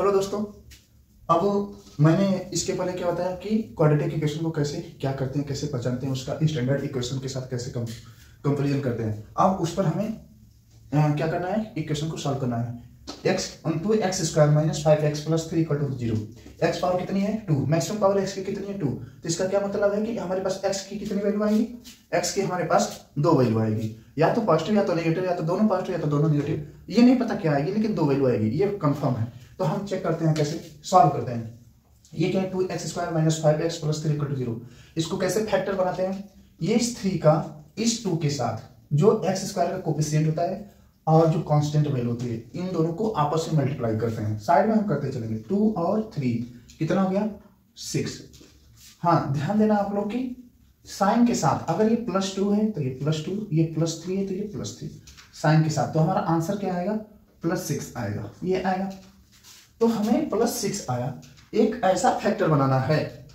Hello दोस्तों। अब मैंने इसके पहले क्या बताया कि क्वाड्रेटिक इक्वेशन को कैसे क्या करते हैं, कैसे पहचानते हैं, उसका स्टैंडर्ड इक्वेशन के साथ कैसे कंपेरिजन करते हैं। अब उस पर हमें क्या करना है, इक्वेशन को सॉल्व करना है। x into x square minus 5x plus 3 equal to 0। X power कितनी है 2, मैक्सिमम पावर x की कितनी है 2। तो इसका क्या मतलब है कि हमारे पास x की कितनी वैल्यू आएगी, x की हमारे पास दो वैल्यू आएगी, या तो पॉजिटिव या तो नेगेटिव, या तो दोनों पॉजिटिव या तो दोनों नेगेटिव। ये नहीं पता क्या आएगी, लेकिन दो वैल्यू आएगी, ये कंफर्म है। तो हम चेक करते हैं कैसे सॉल्व करते हैं। ये क्या है 2x square minus 5x plus 3 equal to 0। इसको कैसे फैक्टर बनाते हैं, ये इस 3 का इस 2 के साथ जो x स्क्वायर का कोफिशिएंट होता है और जो कांस्टेंट वैल्यू होती है, इन दोनों को आपस में मल्टीप्लाई करते हैं। साइड में हम करते चलेंगे, 2 और 3 कितना हो गया 6। हाँ ध्यान देना आप लोग की साइन के साथ, अगर ये +2 है तो ये +2, ये +3 है तो ये +3 साइन के साथ। तो हमारा आंसर क्या आएगा +6 आएगा, ये आएगा। तो हमें +6 आया। एक ऐसा फैक्टर बनाना है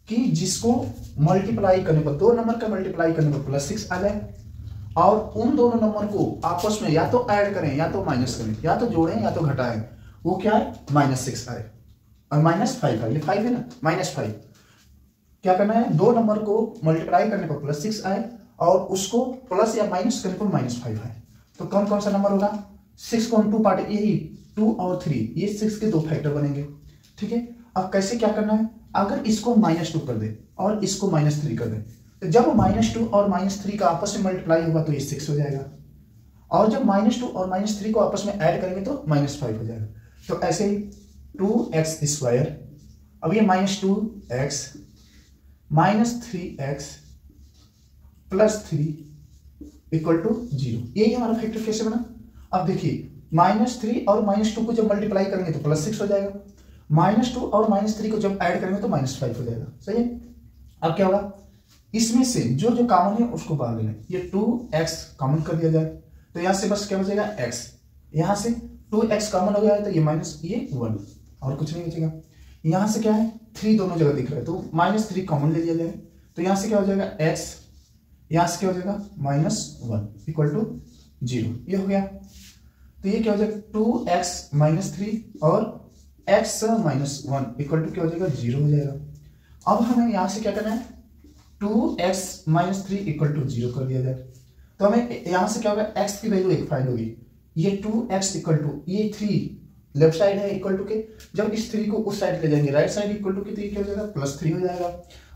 कि जिसको मल्टीप्लाई करने पर, दो नंबर का मल्टीप्लाई करने पर +6 आ जाए, और उन दोनों नंबर को आपस में या तो ऐड करें या तो माइनस करें, या तो जोड़ें या तो घटाएं। वो क्या है -6 आए और -5 आए, ये 5 है ना, -5। क्या करना है, दो नंबर को मल्टीप्लाई करने पर +6 आए और उसको प्लस या माइनस करने पर -5 आए। तो कौन कौन सा नंबर होगा, 6 को हम 2 पार्ट, यही 2 और 3, ये 6 के दो फैक्टर बनेंगे। ठीक है, अब कैसे क्या करना है, अगर इसको -2 कर दे और इसको -3 कर दे, तो जब -2 और -3 का आपस में मल्टीप्लाई होगा तो ये 6 हो जाएगा, और जब -2 और -3 को आपस में ऐड करेंगे तो -5 हो जाएगा। तो ऐसे ही 2x स्क्वायर, अब ये -2x -3x plus 3 equal to 0, यही हमारा फैक्टर कैसे बना। अब देखिए -3 और -2 को जब मल्टीप्लाई करेंगे तो +6 हो जाएगा, -2 और -3 को जब ऐड करेंगे तो -5 हो जाएगा। सही है, अब क्या होगा, इसमें से जो जो कॉमन है उसको बाहर ले लें। ये 2x कॉमन कर दिया जाए तो यहां से बस क्या बचेगा x, यहां से 2x कॉमन हो गया है तो ये -1 और कुछ नहीं बचेगा। यहां से क्या है 3 दोनों जगह दिख रहा है तो -3 कॉमन ले लिया जाए, तो यहां से क्या हो जाएगा x, यहां से क्या हो जाएगा -1 इक्वल टू 0, ये हो गया। तो ये क्या हो जाएगा 2x -3 और x -1 इक्वल टू क्या हो जाएगा 0 हो जाएगा। अब हमें यहां से क्या करना है, 2x -3 इक्वल टू 0 कर दिया जाए, तो हमें यहां से क्या होगा, x की वैल्यू 1 फाइंड होगी। ये 2x इक्वल टू ये 3 लेफ्ट साइड है इक्वल टू के, जब इस 3 को उस साइड ले जाएंगे राइट साइड इक्वल टू के, तो ये क्या हो जाएगा +3 हो जाएगा।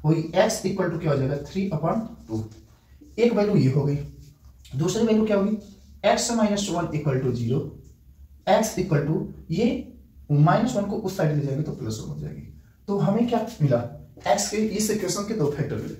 वही x इक्वल टू क्या हो जाएगा 3/2, एक वैल्यू ये हो गई। दूसरी वैल्यू क्या होगी, x -1 equal to 0, x equal to ये -1 को उस साइड ले जाएंगे तो +1 हो जाएगी। तो हमें क्या मिला, x के इस इक्वेशन के दो फैक्टर मिले,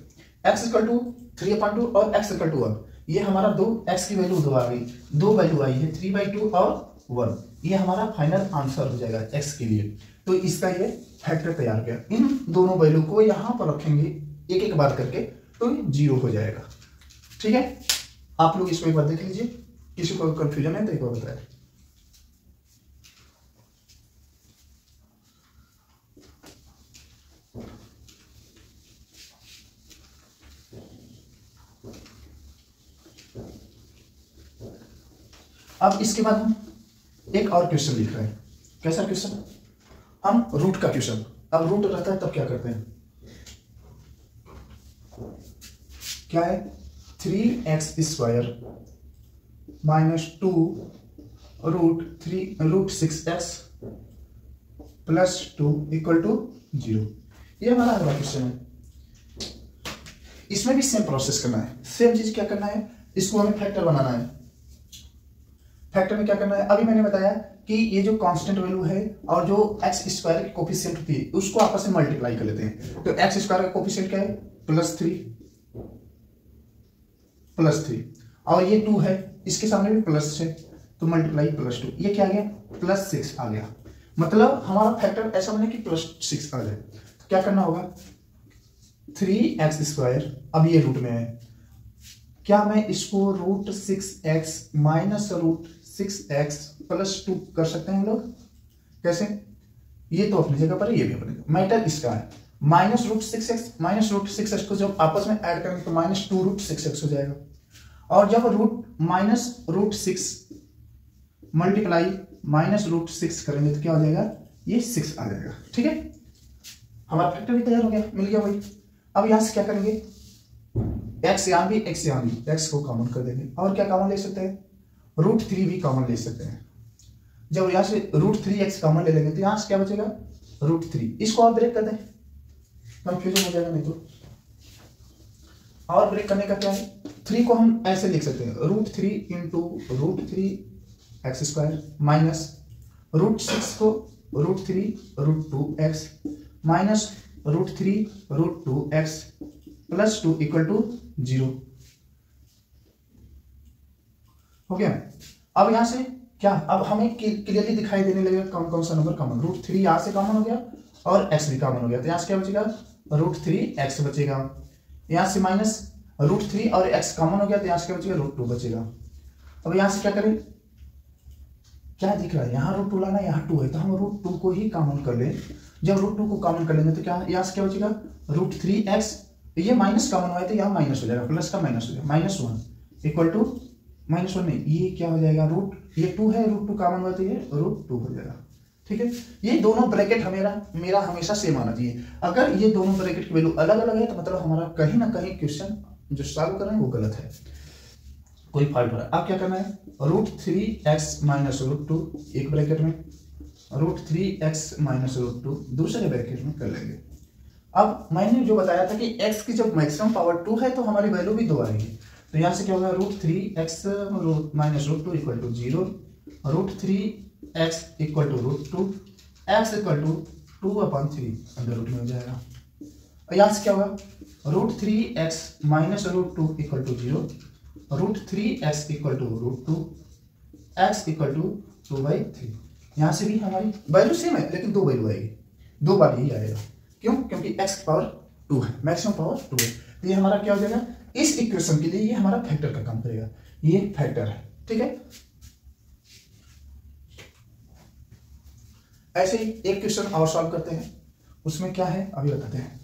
x इक्वल टू 3/2 और x इक्वल टू 1। ये हमारा दो x की वैल्यू 2 आ गई, दो वैल्यू आई है 3/2 और 1। ये हमारा फाइनल आंसर हो जाएगा x के लिए। तो इसका ये फैक्टर तैयार किया, इन दोनों वैल्यू को यहां पर रखेंगे एक एक बार करके तो 0 हो जाएगा। ठीक है, आप लोग इसको एक बार देख लीजिए, किसी को कंफ्यूजन है तो एक बार बताएं। अब इसके बाद हम एक और क्वेश्चन लिख रहे हैं। कैसा क्वेश्चन, हम रूट का क्वेश्चन। अब रूट रहता है तब क्या करते हैं, क्या है 3x square -2 √6x plus 2 equal to 0। ये हमारा अगला क्वेश्चन है। इसमें भी सेम प्रोसेस करना है, सेम चीज क्या करना है, इसको हमें फैक्टर बनाना है। फैक्टर में क्या करना है, अभी मैंने बताया कि ये जो कांस्टेंट वैल्यू है और जो x स्क्वायर की कोफिशिएंट होती है उसको आपस में मल्टीप्लाई कर लेते हैं। तो x स्क्वायर का कोफिशिएंट क्या है +3 और ये 2 है, इसके सामने भी प्लस है तो मल्टीप्लाई +2, ये क्या आ गया +6 आ गया। मतलब हमारा फैक्टर ऐसा बने कि +6 आ जाए। तो क्या करना होगा, 3x स्क्वायर, अब ये रूट में है, क्या मैं इसको √6x -√6x प्लस 2 कर सकते हैं हम लोग, कैसे, ये तो अपनी जगह पर है, ये भी अपनी जगह। मैटर इसका है -√6x को जब आपस में ऐड करेंगे तो -2√6x हो जाएगा, और जब -√6 मल्टीप्लाई -√6 करेंगे तो क्या हो जाएगा ये 6 आ जाएगा। ठीक है, हमारा फैक्टर भी तैयार हो गया, मिल गया भाई। अब यहां से क्या करेंगे, x यहां भी x यहां भी, x को कॉमन कर देंगे और क्या कॉमन ले सकते हैं, √3 भी कॉमन ले सकते हैं। जब यहां से √3x कॉमन ले लेंगे तो यहां से क्या बचेगा, √3। इसको और ब्रेक कर दें, कंफ्यूजन हो जाएगा नहीं तो। और ब्रेक करने का क्या है, 3 को हम ऐसे लिख सकते हैं, √3 इंटू √3x² माइनस √6 को √3 √2x minus √3 √2x plus 2 equal to 0 हो गया। अब यहां से क्या, अब हमें क्लियरली दिखाई देने लगेगा कौन कौन सा नंबर कॉमन, √3 यहां से कॉमन हो गया और x भी कॉमन हो गया, तो यहां से क्या बचेगा, √3x बचेगा। यहां से माइनस √3 और x कॉमन हो गया तो यहां से क्या बचेगा, √2 बचेगा। अब यहां से क्या करें, क्या दिख रहा है, यहाँ √2 लाना, यहाँ 2 है तो हम √2 को ही कॉमन कर लें। जब √2 को कॉमन कर लेंगे तो क्या यहाँ से क्या बचेगा, √3x, ये माइनस कॉमन हुआ है तो यहाँ माइनस हो जाएगा, प्लस का माइनस हो जाएगा, -1 इक्वल टू -1 नहीं, ये क्या हो जाएगा, ये 2 है, √2 कॉमन हुआ तो ये √2 हो जाएगा। ठीक है, ये दोनों ब्रैकेट मेरा हमेशा सेम आना चाहिए। अगर ये दोनों ब्रैकेट की वैल्यू अलग अलग है तो मतलब हमारा कहीं ना कहीं क्वेश्चन जो सॉल्व कर रहे हैं वो गलत है, कोई फॉल्ट हो रहा है। अब क्या करना है, √3x माइनस √2 एक ब्रैकेट में, √3x माइनस √2 दूसरे ब्रैकेट में कर लेंगे। अब मैंने जो बताया था कि x की जब मैक्सिमम पावर 2 है तो हमारी वैल्यू भी 2 आएगी, तो यहां से क्या होगा, √3x minus √2 equal to 0, √3x equal to √2, x equal to 2/3 under root में हो जाएगा। और यहां से क्या होगा, √3x minus √2 equal to 0, √3x equal to √2, x equal to 2/3। यहां से भी हमारी वैल्यू सेम है लेकिन 2 वैल्यू आएगी, 2 बार यही आएगा। क्यों, क्योंकि x की पावर 2 है, मैक्सिमम पावर 2 है, तो ये हमारा क्या हो जाएगा, इस इक्वेशन के लिए ये हमारा फैक्टर का काम करेगा, ये फैक्टर है। ठीक है, ऐसे ही एक क्वेश्चन और सॉल्व करते हैं, उसमें क्या है अभी बताते हैं।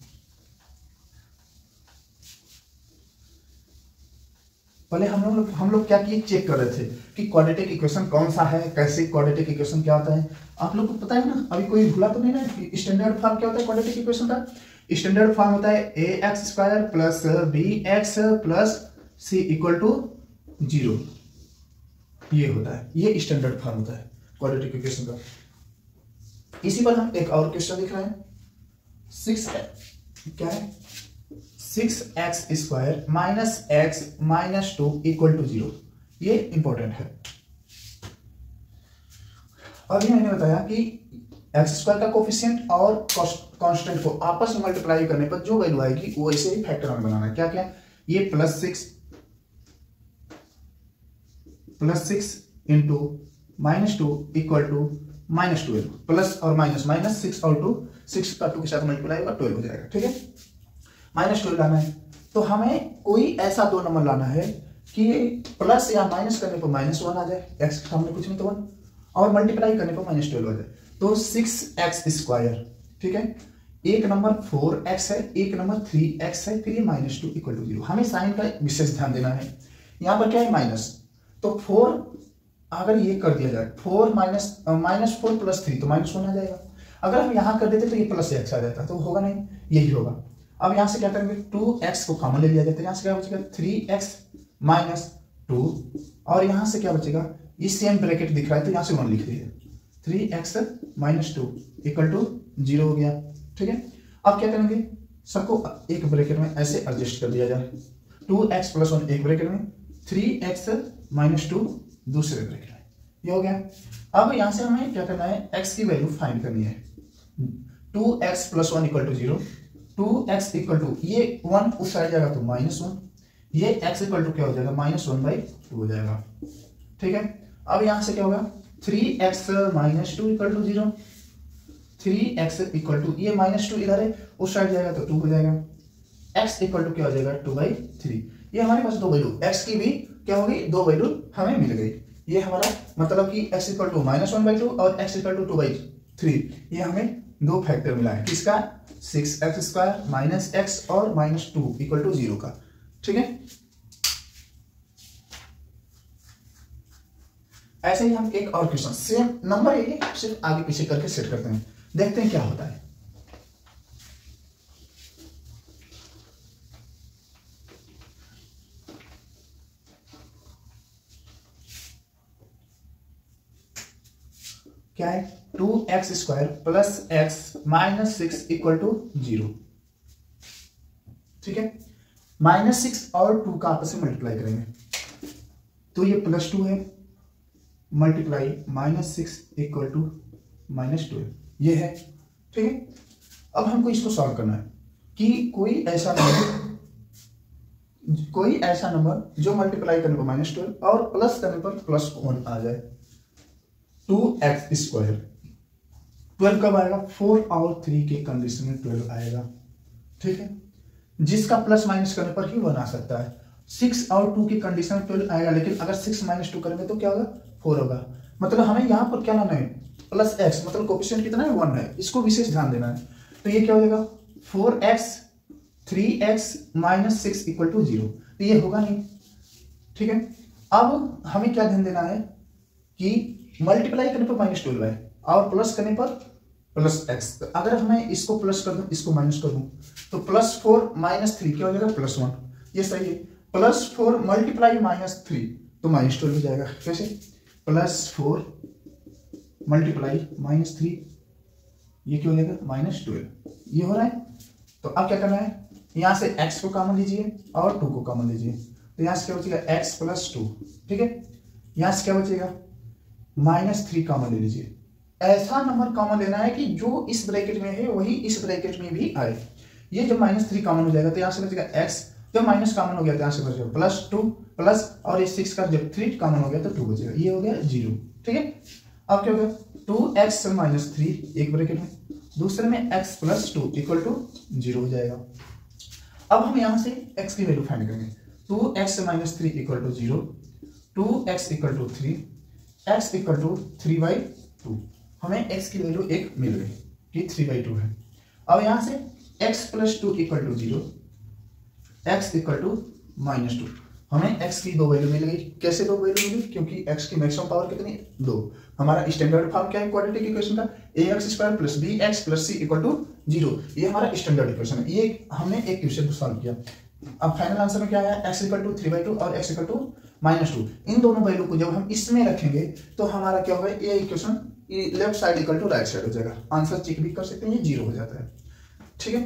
पहले हम लोग क्या किए, चेक कर रहे थे कि क्वाड्रेटिक इक्वेशन कौन सा है, कैसे क्वाड्रेटिक इक्वेशन क्या होता है। आप लोग को पता है ना, अभी कोई भूला तो नहीं ना, स्टैंडर्ड फॉर्म क्या होता है क्वाड्रेटिक इक्वेशन का। स्टैंडर्ड फॉर्म होता है ax² plus bx plus c equal to 0, ये होता है, ये स्टैंडर्ड फॉर्म होता है क्वाड्रेटिक इक्वेशन का। इसी पर हम एक और क्वेश्चन लिख रहे हैं, 6x² minus x minus 2 equal to 0, ये इंपॉर्टेंट है। अभी मैंने बताया कि x² का कोफिशिएंट और कांस्टेंट को आपस में मल्टीप्लाई करने पर जो वैल्यू आएगी वो ऐसे ही फैक्टर में बनाना है। क्या क्या, ये +6 इंटू -2 इक्वल टू -12, प्लस और माइनस, -6 और 2, 6 का 2 के साथ मल्टीप्लाई होगा 12 हो जाएगा। ठीक है, -12 लाना है तो हमें कोई ऐसा 2 नंबर लाना है कि प्लस या माइनस करने पर -1 आ जाए, x के सामने कुछ नहीं तो 1, और मल्टीप्लाई करने पर -12 आ जाए, तो 6x²। ठीक है, एक नंबर 4x है, एक नंबर 3x है, फिर ये -2 इक्वल टू 0। हमें साइन का विशेष ध्यान देना है। यहाँ पर क्या है, माइनस, तो 4 अगर ये कर दिया जाए, 4 -4 प्लस 3 तो -1 आ जाएगा। अगर हम यहाँ कर देते तो ये प्लस x आ जाता, तो होगा नहीं, यही होगा। अब यहाँ से क्या करेंगे, 2x को कॉमन ले लिया जाता है, यहाँ से क्या बचेगा 3x माइनस 2, और यहाँ से क्या बचेगा, ये सेम ब्रैकेट दिख रहा है तो यहाँ से 1 लिख दिए, 3x माइनस 2 इक्वल टू 0 हो गया। ठीक है, अब क्या करेंगे, सबको एक ब्रैकेट में ऐसे एडजस्ट कर दिया जाए, 2x प्लस 1 एक ब्रैकेट में, 3x माइनस 2 दूसरे ब्रैकेट में, ये हो गया। अब यहां से हमें क्या करना है, x की वैल्यू फाइंड करनी है। 2x plus 1 equal to 0, 2x equal to, ये 1 उस साइड जाएगा तो -1, ये x इक्वल टू क्या हो जाएगा, -1/2 हो जाएगा। ठीक है, अब यहां से क्या होगा, 3x minus 2 equal to 0, 3x equal to, ये -2 इधर है, उस साइड जाएगा तो 2 हो जाएगा, x इक्वल टू क्या हो जाएगा 2/3। ये हमारे पास 2 वैल्यू, x की भी क्या होगी, 2 वैल्यू हमें मिल गई। ये हमारा मतलब कि x इक्वल टू -1/2 और x इक्वल टू 2/3, ये हमें 2 फैक्टर मिला है, किसका, 6x² माइनस x और -2 इक्वल टू 0 का। ठीक है, ऐसे ही हम एक और क्वेश्चन सेम नंबर ये सिर्फ आगे पीछे करके सेट करते हैं, देखते हैं क्या होता है। क्या है 2x² plus x minus 6 equal to 0। ठीक है, -6 और 2 का आपस में मल्टीप्लाई करेंगे तो ये +2 है, मल्टीप्लाई -6 इक्वल टू -12 ये है। ठीक है, अब हमको इसको सॉल्व करना है कि कोई ऐसा नंबर जो मल्टीप्लाई करने पर -12 और प्लस करने पर +1 आ जाए। 2x², 12 कब आएगा? 4 और 3 के कंडीशन में 12 आएगा। ठीक है, जिसका प्लस माइनस करने पर ही 1 आ सकता है। 6 और 2 की कंडीशन में 12 आएगा, लेकिन अगर 6 - 2 करेंगे तो क्या होगा? 4 होगा। मतलब हमें यहाँ पर क्या लाना है? प्लस x, मतलब कोफिशिएंट कितना है? 1 है, इसको विशेष ध्यान देना है। तो ये क्या हो जाएगा? 4x 3x - 6 इक्वल टू 0, तो ये होगा नहीं। ठीक है, अब हमें क्या ध्यान देना है कि मल्टीप्लाई करने पर -12 है और प्लस करने पर प्लस x। अगर मैं इसको प्लस कर दूं, इसको माइनस कर दूं, तो +4 - 3 क्या हो जाएगा? +1। ये सही है। +4 मल्टीप्लाई -3 तो -12 हो जाएगा। कैसे? +4 मल्टीप्लाई -3 ये क्या हो जाएगा? -12। ये हो रहा है। तो अब क्या करना है? यहां से x को कॉमन लीजिए और 2 को कॉमन लीजिए, तो यहां से क्या बचेगा? x + 2। ठीक है, यहां से क्या बचेगा? -3 कॉमन ले लीजिए। ऐसा नंबर कॉमन लेना है कि जो इस ब्रैकेट में है वही इस ब्रैकेट में भी आए। ये जब -3 कॉमन हो जाएगा तो यहाँ से बचेगा x, जब माइनस कॉमन हो गया तो यहाँ से बचेगा +2 प्लस, और ये 6 का जब 3 कॉमन हो गया तो 2 बचेगा। ये हो गया 0। ठीक है, अब क्या हो गया? 2x - 3 एक ब्रैकेट में, दूसरे में x + 2 इक्वल टू 0 हो जाएगा। अब हम यहाँ से x की वैल्यू फाइंड करेंगे। 2x - 3 equal to 0, 2x equal to 3, x equal to 3/2। हमें x की वैल्यू 1 मिल गई कि 3/2 है। अब यहां से x + 2 equal to 0, x equal to -2। हमें x की 2 वैल्यू मिल गई। कैसे 2 वैल्यू मिली? क्योंकि x की मैक्सिमम पावर कितनी? 2। हमारा स्टैंडर्ड फॉर्म क्या है क्वाड्रेटिक इक्वेशन का? ax² + bx + c equal to 0। ये हमारा स्टैंडर्ड इक्वेशन है। ये हमने एक क्वेश्चन को सॉल्व किया। अब फाइनल आंसर में क्या है? x इक्वल टू 3/2 और x इक्वल टू -2। इन दोनों वैल्यू को जब हम इसमें रखेंगे तो हमारा क्या होगा? ये equation left side equal to right side हो जाएगा। आंसर चेक भी कर सकते हैं, ये 0 हो जाता है। ठीक है,